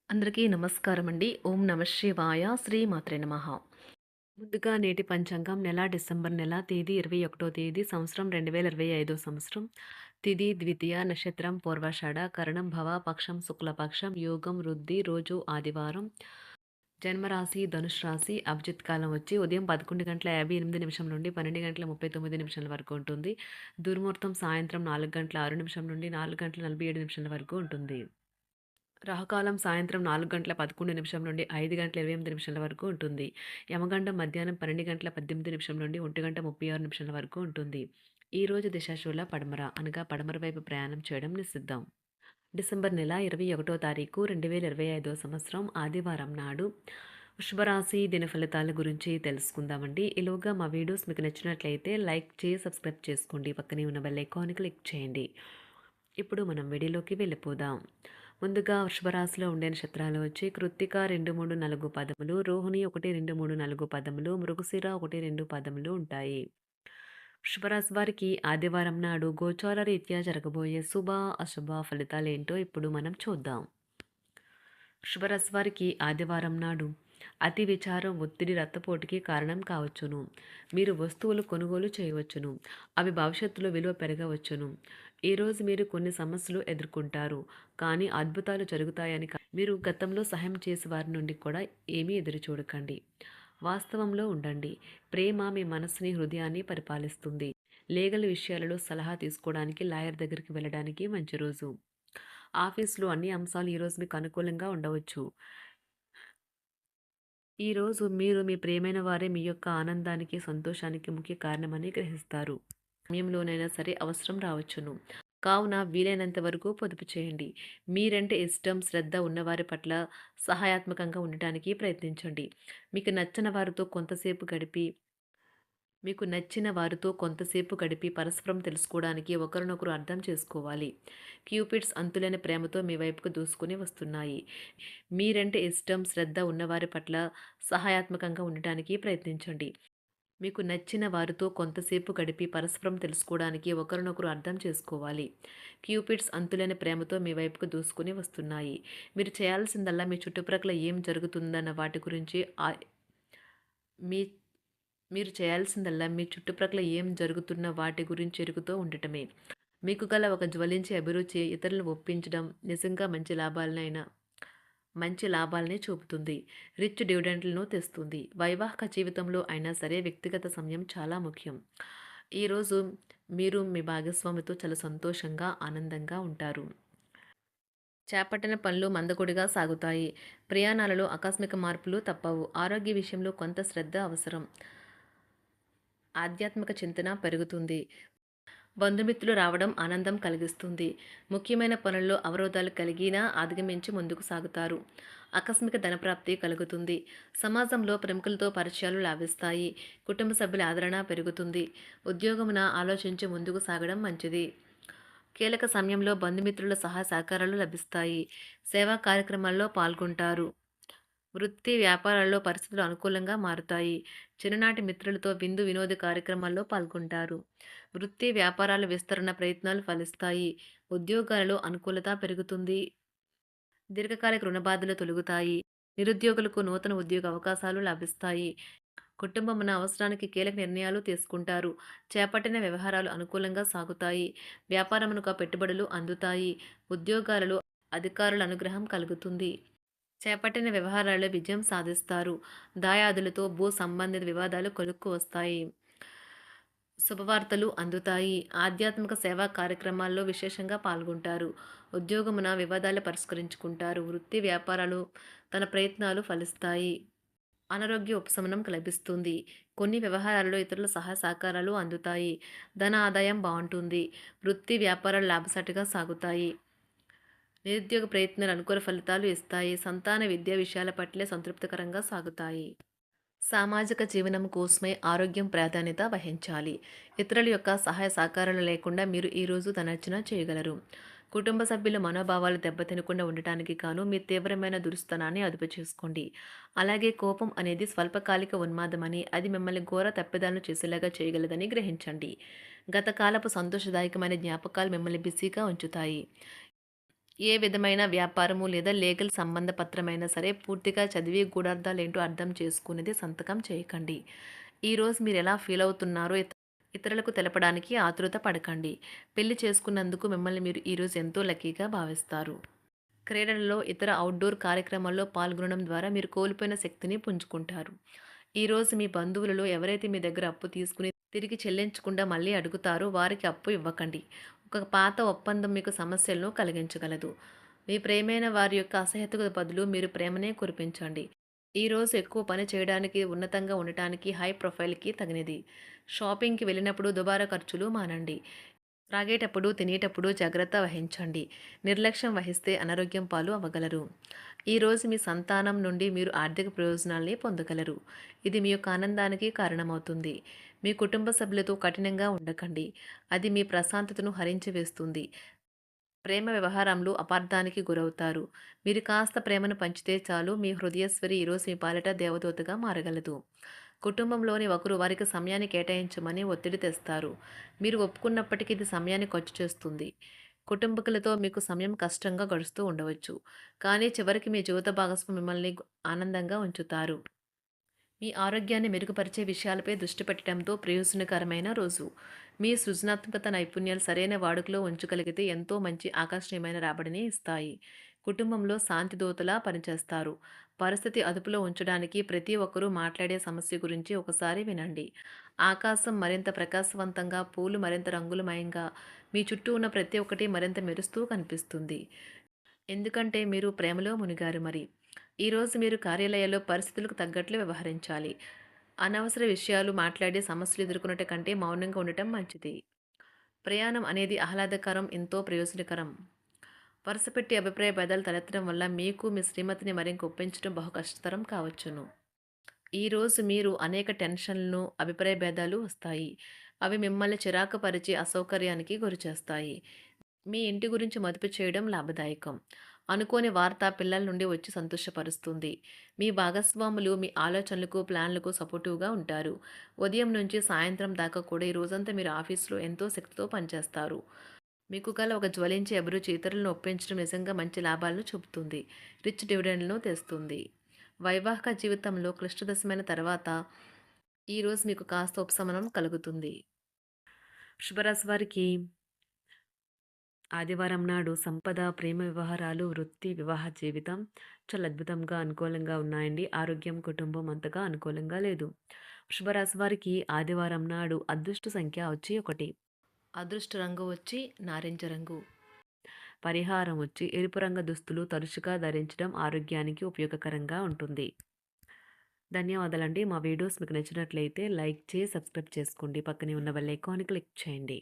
అందరికీ నమస్కారం అండి. ఓం నమ శివాయ. శ్రీమాత్రే నమః. ముందుగా నేటి పంచాంగం నెల డిసెంబర్ నెల తేదీ 21వ తేదీ సంవత్సరం 2025 సంవత్సరం. తిథి ద్వితీయ, నక్షత్రం పూర్వాషాఢ, కరణం భవ, పక్షం శుక్లపక్షం, యోగం వృద్ధి, రోజు ఆదివారం. జన్మరాశి ధనుష్ రాశి. అభిజిత్ కాలం వచ్చి ఉదయం 11:58 నుండి 12:39 వరకు ఉంటుంది. దుర్ముహూర్తం సాయంత్రం 4:06 నుండి 4:47 వరకు ఉంటుంది. రాహుకాలం సాయంత్రం 4:11 నుండి 5:28 వరకు ఉంటుంది. యమగండం మధ్యాహ్నం 12:18 నుండి 1:36 వరకు ఉంటుంది. ఈ రోజు దిశాశూల పడమర అనగా పడమర వైపు ప్రయాణం చేయడం నిషిద్ధం. డిసెంబర్ నెల 21వ తారీఖు 2025 సంవత్సరం ఆదివారం నాడు వృషభరాశి దిన ఫలితాల గురించి తెలుసుకుందామండి. ఈలోగా మా వీడియోస్ మీకు నచ్చినట్లయితే లైక్ చేసి సబ్స్క్రైబ్ చేసుకోండి. పక్కనే ఉన్న బెల్ ఐకాన్ క్లిక్ చేయండి. ఇప్పుడు మనం వీడియోలోకి వెళ్ళిపోదాం. ముందుగా వృషభరాశిలో ఉండే నక్షత్రాలు వచ్చి కృత్తిక 2, 3, 4 పదములు, రోహిణి 1, 2, 3, 4 పదములు, మృగశిర 1, 2 పదములు ఉంటాయి. వృషభరాశి వారికి ఆదివారం నాడు గోచార రీత్యా జరగబోయే శుభ అశుభ ఫలితాలేంటో ఇప్పుడు మనం చూద్దాం. వృషభరాశి వారికి ఆదివారం నాడు అతి విచారం, ఒత్తిడి రక్తపోటుకి కారణం కావచ్చును. మీరు వస్తువులు కొనుగోలు చేయవచ్చును. అవి భవిష్యత్తులో విలువ పెరగవచ్చును. ఈరోజు మీరు కొన్ని సమస్యలు ఎదుర్కొంటారు, కానీ అద్భుతాలు జరుగుతాయని మీరు గతంలో సహాయం చేసే వారి నుండి కూడా ఏమీ ఎదురు చూడకండి. వాస్తవంలో ఉండండి. ప్రేమ మీ మనస్సుని, హృదయాన్ని పరిపాలిస్తుంది. లీగల్ విషయాలలో సలహా తీసుకోవడానికి లాయర్ దగ్గరికి వెళ్ళడానికి మంచి రోజు. ఆఫీస్లో అన్ని అంశాలు ఈరోజు మీకు అనుకూలంగా ఉండవచ్చు. ఈరోజు మీరు మీ ప్రియమైన వారే మీ యొక్క ఆనందానికి, సంతోషానికి ముఖ్య కారణమని గ్రహిస్తారు. సమయంలోనైనా సరే అవసరం రావచ్చును. కావున వీలైనంత వరకు పొదుపు చేయండి. మీరంటే ఇష్టం, శ్రద్ధ ఉన్నవారి పట్ల సహాయాత్మకంగా ఉండటానికి ప్రయత్నించండి. మీకు నచ్చని వారితో కొంతసేపు గడిపి మీకు నచ్చిన వారితో కొంతసేపు గడిపి పరస్పరం తెలుసుకోవడానికి ఒకరినొకరు అర్థం చేసుకోవాలి. క్యూపిడ్స్ అంతులేని ప్రేమతో మీ వైపుకు దూసుకుని వస్తున్నాయి. మీరంటే ఇష్టం, శ్రద్ధ ఉన్నవారి పట్ల సహాయాత్మకంగా ఉండటానికి ప్రయత్నించండి. మీకు నచ్చిన వారితో కొంతసేపు గడిపి పరస్పరం తెలుసుకోవడానికి ఒకరినొకరు అర్థం చేసుకోవాలి. క్యూపిడ్స్ అంతులేని ప్రేమతో మీ వైపుకు దూసుకుని వస్తున్నాయి. మీరు చేయాల్సిందల్లా మీ చుట్టుప్రక్కల ఏం జరుగుతుందన్న వాటి గురించి మీ మీరు చేయాల్సిందల్లా మీ చుట్టుప్రక్కల ఏం జరుగుతున్న వాటి గురించి ఎరుగుతూ ఉండటమే. మీకు గల ఒక జ్వలించే అభిరుచి ఇతరులను ఒప్పించడం నిజంగా మంచి లాభాలనే చూపుతుంది. రిచ్ డివిడెండ్లను తెస్తుంది. వైవాహిక జీవితంలో అయినా సరే వ్యక్తిగత సమయం చాలా ముఖ్యం. ఈరోజు మీరు మీ భాగస్వామితో చాలా సంతోషంగా, ఆనందంగా ఉంటారు. చేపట్టిన పనులు మందకొడిగా సాగుతాయి. ప్రయాణాలలో ఆకస్మిక మార్పులు తప్పవు. ఆరోగ్య విషయంలో కొంత శ్రద్ధ అవసరం. ఆధ్యాత్మిక చింతన పెరుగుతుంది. బంధుమిత్రులు రావడం ఆనందం కలిగిస్తుంది. ముఖ్యమైన పనుల్లో అవరోధాలు కలిగినా అధిగమించి ముందుకు సాగుతారు. ఆకస్మిక ధనప్రాప్తి కలుగుతుంది. సమాజంలో ప్రముఖులతో పరిచయాలు లాభిస్తాయి. కుటుంబ సభ్యుల ఆదరణ పెరుగుతుంది. ఉద్యోగమున ఆలోచించి ముందుకు సాగడం మంచిది. కీలక సమయంలో బంధుమిత్రుల సహాయ సహకారాలు లభిస్తాయి. సేవా కార్యక్రమాల్లో పాల్గొంటారు. వృత్తి వ్యాపారాల్లో పరిస్థితులు అనుకూలంగా మారుతాయి. చిన్ననాటి మిత్రులతో విందు వినోద కార్యక్రమాల్లో పాల్గొంటారు. వృత్తి వ్యాపారాల విస్తరణ ప్రయత్నాలు ఫలిస్తాయి. ఉద్యోగాలలో అనుకూలత పెరుగుతుంది. దీర్ఘకాలిక రుణ బాధలు తొలగుతాయి. నిరుద్యోగులకు నూతన ఉద్యోగ అవకాశాలు లభిస్తాయి. కుటుంబమున అవసరానికి కీలక నిర్ణయాలు తీసుకుంటారు. చేపట్టిన వ్యవహారాలు అనుకూలంగా సాగుతాయి. వ్యాపారమునకు పెట్టుబడులు అందుతాయి. ఉద్యోగాలలో అధికారుల అనుగ్రహం కలుగుతుంది. చేపట్టిన వ్యవహారాల్లో విజయం సాధిస్తారు. దాయాదులతో భూ సంబంధిత వివాదాలు కొలుక్కు వస్తాయి. శుభవార్తలు అందుతాయి. ఆధ్యాత్మిక సేవా కార్యక్రమాల్లో విశేషంగా పాల్గొంటారు. ఉద్యోగమున వివాదాలు పరిష్కరించుకుంటారు. వృత్తి వ్యాపారాలు తన ప్రయత్నాలు ఫలిస్తాయి. అనారోగ్య ఉపశమనం లభిస్తుంది. కొన్ని వ్యవహారాల్లో ఇతరుల సహాయ సహకారాలు అందుతాయి. ధన ఆదాయం బాగుంటుంది. వృత్తి వ్యాపారాలు లాభసాటిగా సాగుతాయి. నిరుద్యోగ ప్రయత్నాలు అనుకూల ఫలితాలు ఇస్తాయి. సంతాన విద్యా విషయాల పట్లే సంతృప్తికరంగా సాగుతాయి. సామాజిక జీవనం కోసమే ఆరోగ్యం ప్రాధాన్యత వహించాలి. ఇతరుల యొక్క సహాయ సహకారాలు లేకుండా మీరు ఈరోజు ధనార్జన చేయగలరు. కుటుంబ సభ్యుల మనోభావాలు దెబ్బతినకుండా ఉండటానికి గాను మీ తీవ్రమైన దురుస్తనాన్ని అదుపు చేసుకోండి. అలాగే కోపం అనేది స్వల్పకాలిక ఉన్మాదమని, అది మిమ్మల్ని ఘోర తప్పిదాలను చేసేలాగా చేయగలదని గ్రహించండి. గత కాలపు సంతోషదాయకమైన జ్ఞాపకాలు మిమ్మల్ని బిజీగా ఉంచుతాయి. ఏ విధమైన వ్యాపారము లేదా లీగల్ సంబంధ పత్రమైనా సరే పూర్తిగా చదివి గూఢార్థాలేంటో అర్థం చేసుకునేది సంతకం చేయకండి. ఈరోజు మీరు ఎలా ఫీల్ అవుతున్నారో ఇతరులకు తెలపడానికి ఆతురత పడకండి. పెళ్లి చేసుకున్నందుకు మిమ్మల్ని మీరు ఈరోజు ఎంతో లక్కీగా భావిస్తారు. క్రీడలలో ఇతర అవుట్‌డోర్ కార్యక్రమాల్లో పాల్గొనడం ద్వారా మీరు కోల్పోయిన శక్తిని పుంజుకుంటారు. ఈరోజు మీ బంధువులలో ఎవరైతే మీ దగ్గర అప్పు తీసుకుని తిరిగి చెల్లించకుండా మళ్ళీ అడుగుతారో వారికి అప్పు ఇవ్వకండి. ఒక పాత ఒప్పందం మీకు సమస్యలను కలిగించగలదు. మీ ప్రేమైన వారి యొక్క అసహ్యతకు బదులు మీరు ప్రేమనే కురిపించండి. ఈరోజు ఎక్కువ పని చేయడానికి, ఉన్నతంగా ఉండటానికి, హై ప్రొఫైల్‌కి తగినది. షాపింగ్‌కి వెళ్ళినప్పుడు దుబారా ఖర్చులు మానండి. త్రాగేటప్పుడు, తినేటప్పుడు జాగ్రత్త వహించండి. నిర్లక్ష్యం వహిస్తే అనారోగ్యం పాలు అవ్వగలరు. ఈరోజు మీ సంతానం నుండి మీరు ఆర్థిక ప్రయోజనాల్ని పొందగలరు. ఇది మీ యొక్క ఆనందానికి కారణమవుతుంది. మీ కుటుంబ సభ్యులతో కఠినంగా ఉండకండి. అది మీ ప్రశాంతతను హరించి వేస్తుంది. ప్రేమ వ్యవహారంలో అపార్థానికి గురవుతారు. మీరు కాస్త ప్రేమను పంచితే చాలు మీ హృదయస్వరి ఈరోజు మీ పాలిట దేవదూతగా మారగలదు. కుటుంబంలోని ఒకరు వారికి సమయాన్ని కేటాయించమని ఒత్తిడి తెస్తారు. మీరు ఒప్పుకున్నప్పటికీ ఇది సమయాన్ని ఖర్చు చేస్తుంది. కుటుంబకులతో మీకు సమయం కష్టంగా గడుస్తూ ఉండవచ్చు. కానీ చివరికి మీ జీవిత భాగస్వామి మిమ్మల్ని ఆనందంగా ఉంచుతారు. మీ ఆరోగ్యాన్ని మెరుగుపరిచే విషయాలపై దృష్టి పెట్టడంతో ప్రయోజనకరమైన రోజు. మీ సృజనాత్మకత నైపుణ్యాలు సరైన వాడుకలో ఉంచగలిగితే ఎంతో మంచి ఆకర్షణీయమైన రాబడిని ఇస్తాయి. కుటుంబంలో శాంతి దూతలా పనిచేస్తారు. పరిస్థితి అదుపులో ఉంచడానికి ప్రతి ఒక్కరూ మాట్లాడే సమస్య గురించి ఒకసారి వినండి. ఆకాశం మరింత ప్రకాశవంతంగా, పూలు మరింత రంగులమయంగా, మీ చుట్టూ ఉన్న ప్రతి ఒక్కటి మరింత మెరుస్తూ కనిపిస్తుంది. ఎందుకంటే మీరు ప్రేమలో మునిగారు మరి. ఈరోజు మీరు కార్యాలయాల్లో పరిస్థితులకు తగ్గట్లు వ్యవహరించాలి. అనవసర విషయాలు మాట్లాడి సమస్యలు ఎదుర్కొనట కంటే మౌనంగా ఉండటం మంచిది. ప్రయాణం అనేది ఆహ్లాదకరం, ఎంతో ప్రయోజనకరం. వరుసపెట్టి అభిప్రాయ భేదాలు తలెత్తడం వల్ల మీకు మీ శ్రీమతిని మరింక ఒప్పించడం బహు కష్టతరం కావచ్చును. ఈరోజు మీరు అనేక టెన్షన్లను, అభిప్రాయ భేదాలు వస్తాయి. అవి మిమ్మల్ని చిరాకు పరిచి అసౌకర్యానికి గురిచేస్తాయి. మీ ఇంటి గురించి మదుపు చేయడం లాభదాయకం. అనుకోని వార్త పిల్లల నుండి వచ్చి సంతోషపరుస్తుంది. మీ భాగస్వాములు మీ ఆలోచనలకు, ప్లాన్లకు సపోర్టివ్‌గా ఉంటారు. ఉదయం నుంచి సాయంత్రం దాకా కూడా ఈ రోజంతా మీరు ఆఫీస్‌లో ఎంతో శక్తితో పనిచేస్తారు. మీకు గల ఒక జ్వలించే అభిరుచి ఇతరులను ఒప్పించడం నిజంగా మంచి లాభాలను చూపుతుంది. రిచ్ డివిడెండ్‌లను తెస్తుంది. వైవాహిక జీవితంలో క్లిష్టదశమైన తర్వాత ఈరోజు మీకు కాస్త ఉపశమనం కలుగుతుంది. వృషభరాశి వారికి ఆదివారం నాడు సంపద, ప్రేమ వ్యవహారాలు, వృత్తి, వివాహ జీవితం చాలా అద్భుతంగా, అనుకూలంగా ఉన్నాయండి. ఆరోగ్యం, కుటుంబం అంతగా అనుకూలంగా లేదు. వృషభరాశి వారికి ఆదివారం నాడు అదృష్ట సంఖ్య వచ్చి 1. అదృష్ట రంగు వచ్చి నారింజ రంగు. పరిహారం వచ్చి ఎరుపు రంగు దుస్తులు తరచుగా ధరించడం ఆరోగ్యానికి ఉపయోగకరంగా ఉంటుంది. ధన్యవాదాలండి. మా వీడియోస్ మీకు నచ్చినట్లయితే లైక్ చేసి, సబ్స్క్రైబ్ చేసుకోండి. పక్కనే ఉన్న బెల్ ఐకాన్ క్లిక్ చేయండి.